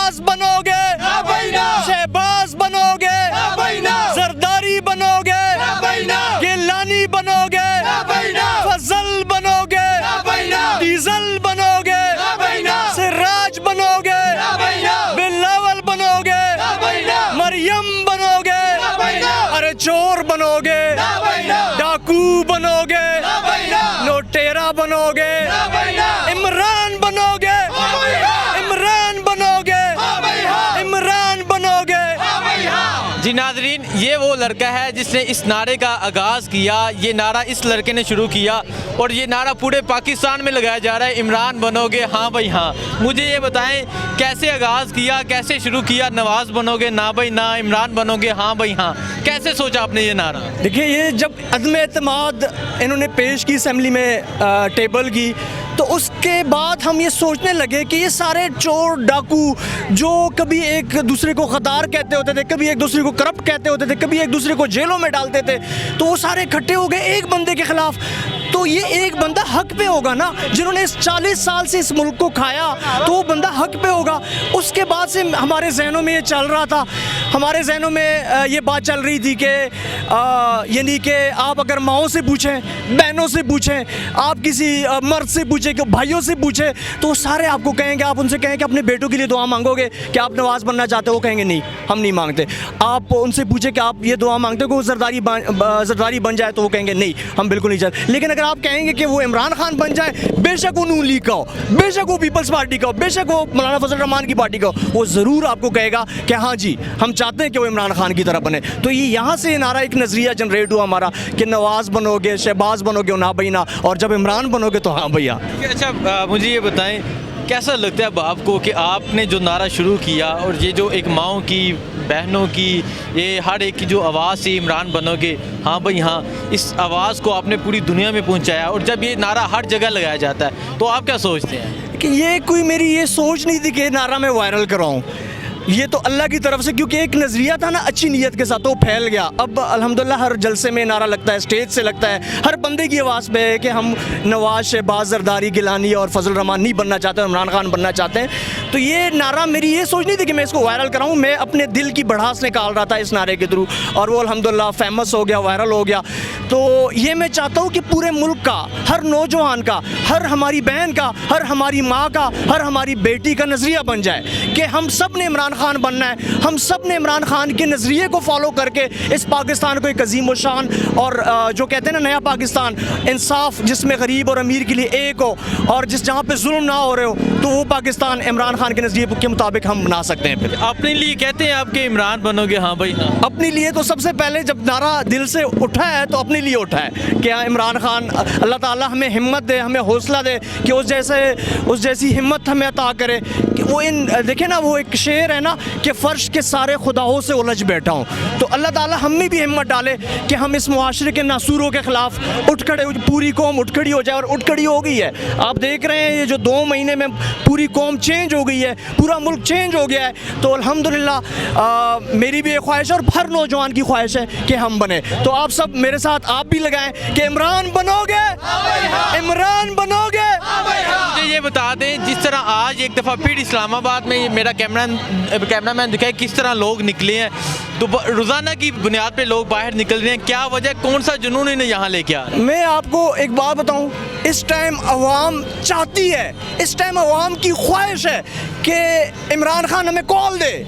नवाज बनोगे, शहबाज बनोगे, जरदारी बनोगे, गिलानी बनोगे, फजल बनोगे, डीजल बनोगे, सिराज बनोगे, बिलावल बनोगे, मरियम बनोगे, अरे चोर बनोगे, डाकू बनोगे, लुटेरा बनोगे, इमरान बनोगे, इमरान बनोगे, इमरान बनोगे। जी नाज़रीन, ये वो लड़का है जिसने इस नारे का आगाज़ किया। ये नारा इस लड़के ने शुरू किया और ये नारा पूरे पाकिस्तान में लगाया जा रहा है, इमरान बनोगे हाँ भाई हाँ। मुझे ये बताएं कैसे आगाज़ किया, कैसे शुरू किया, नवाज बनोगे ना भाई ना, इमरान बनोगे हाँ भाई हाँ, कैसे सोचा आपने ये नारा? देखिए, ये जब अदम एतमाद इन्होंने पेश की असेंबली में टेबल की, तो उसके बाद हम ये सोचने लगे कि ये सारे चोर डाकू जो कभी एक दूसरे को गद्दार कहते होते थे, कभी एक दूसरे को करप्ट कहते होते थे, कभी एक दूसरे को जेलों में डालते थे, तो वो सारे इकट्ठे हो गए एक बंदे के खिलाफ। तो ये एक बंदा हक पे होगा ना, जिन्होंने इस 40 साल से इस मुल्क को खाया, तो वो बंदा हक पे होगा। उसके बाद से हमारे जहनों में ये चल रहा था, हमारे जहनों में ये बात चल रही थी कि यानी कि आप अगर माओं से पूछें, बहनों से पूछें, आप किसी मर्द से पूछें, कि भाइयों से पूछें, तो सारे आपको कहेंगे, आप उनसे कहें कि अपने बेटों के लिए दुआ मांगोगे कि आप नवाज बनना चाहते हो, वो कहेंगे नहीं हम नहीं मांगते। आप उनसे पूछें कि आप ये दुआ मांगते हो कि वो जरदारी बन जाए, तो वो कहेंगे नहीं हम बिल्कुल नहीं चाहते। लेकिन अगर आप कहेंगे कि वो इमरान खान बन जाए, बेशक वो नून लीग का हो, बेशक वो पीपल्स पार्टी का हो, बेशक वो मौलाना फजल रहमान की पार्टी का हो, वो ज़रूर आपको कहेगा कि हाँ जी हम चाहते हैं कि वो इमरान खान की तरह बने। तो ये यहाँ से नारा एक नज़रिया जनरेट हुआ हमारा कि नवाज बनोगे, शहबाज बनोगे ना भाई ना, और जब इमरान बनोगे तो हाँ भैया। अच्छा मुझे ये बताएं कैसा लगता है अब आपको कि आपने जो नारा शुरू किया और ये जो एक माओं की, बहनों की, ये हर एक की जो आवाज़ थी इमरान बनोगे हाँ भाई हाँ, इस आवाज़ को आपने पूरी दुनिया में पहुंचाया, और जब ये नारा हर जगह लगाया जाता है तो आप क्या सोचते हैं? कि ये कोई मेरी ये सोच नहीं थी कि नारा मैं वायरल कराऊं, ये तो अल्लाह की तरफ से, क्योंकि एक नज़रिया था ना अच्छी नीयत के साथ, तो फैल गया। अब अल्हम्दुलिल्लाह हर जलसे में नारा लगता है, स्टेज से लगता है, हर बंदे की आवाज़ पे है कि हम नवाज, शहबाज, जरदारी, गिलानी और फजल रहमान नहीं बनना चाहते, इमरान खान बनना चाहते हैं। तो ये नारा, मेरी ये सोच नहीं थी कि मैं इसको वायरल कराऊँ, मैं अपने दिल की भड़ास निकाल रहा था इस नारे के थ्रू, और वो अल्हम्दुलिल्लाह फेमस हो गया, वायरल हो गया। तो ये मैं चाहता हूँ कि पूरे मुल्क का, हर नौजवान का, हर हमारी बहन का, हर हमारी माँ का, हर हमारी बेटी का नज़रिया बन जाए कि हम सब ने इमरान खान बनना है, हम सब ने इमरान खान के नज़रिए को फॉलो करके इस पाकिस्तान को एक अजीम शान और जो कहते हैं ना नया पाकिस्तान, इंसाफ जिसमें गरीब और अमीर के लिए एक हो, और जिस जहाँ पे जुल्म ना हो रहे हो, तो वो पाकिस्तान इमरान खान के नज़रिए के मुताबिक हम बना सकते हैं। फिर अपने लिए कहते हैं आपके इमरान बनोगे हाँ भाई हाँ? अपने लिए तो सबसे पहले जब नारा दिल से उठा है तो अपने लिए उठा है कि इमरान खान, अल्लाह ताला हमें हिम्मत दे, हमें हौसला दे कि उस जैसी हिम्मत हमें अता करे कि वो देखे ना, वो एक शेर है ना कि फ़र्श के सारे खुदाओं से उलझ बैठा हूँ, तो अल्लाह ताला हम में भी हिम्मत डाले कि हम इस मुआशरे के नासूरों के ख़िलाफ़ उठ खड़े, पूरी कौम उठ खड़ी हो जाए, और उठ खड़ी हो गई है। आप देख रहे हैं ये जो 2 महीने में पूरी कौम चेंज हो गई है, पूरा मुल्क चेंज हो गया है। तो अल्हम्दुलिल्लाह मेरी भी एक ख्वाहिश है और हर नौजवान की ख्वाहिश है कि हम बने। तो आप सब मेरे साथ आप भी लगाएं कि इमरान बनोगे, इमरान बनोगे। मुझे ये बता दें, जिस तरह आज एक दफ़ा फिर इस्लामाबाद में मेरा कैमरामैन दिखाए किस तरह लोग निकले हैं, तो रोज़ाना की बुनियाद पे लोग बाहर निकल रहे हैं, क्या वजह, कौन सा जुनून इन्हें यहाँ लेके आ रहा है? मैं आपको एक बात बताऊं, इस टाइम अवाम चाहती है, इस टाइम अवाम की ख्वाहिश है कि इमरान खान हमें कॉल दे।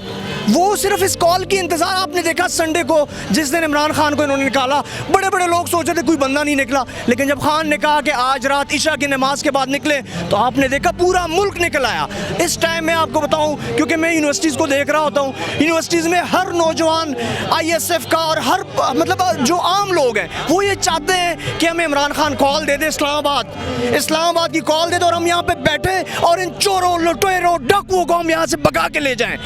वो सिर्फ इस कॉल की इंतज़ार, आपने देखा संडे को जिस दिन इमरान खान को इन्होंने निकाला, बड़े बड़े लोग सोच रहे थे कोई बंदा नहीं निकला, लेकिन जब खान ने कहा कि आज रात इशा की नमाज के बाद निकले, तो आपने देखा पूरा मुल्क निकल आया। इस टाइम मैं आपको बताऊं, क्योंकि मैं यूनिवर्सिटीज़ को देख रहा होता हूँ, यूनिवर्सिटीज़ में हर नौजवान ISF का और हर मतलब जो आम लोग हैं वो ये चाहते हैं कि हमें इमरान खान कॉल दे दे, इस्लामाबाद की कॉल दे दे, और हम यहाँ पे बैठे और इन चोरों, लुटेरों, डाकुओं को हम यहाँ से भगा के ले जाएं।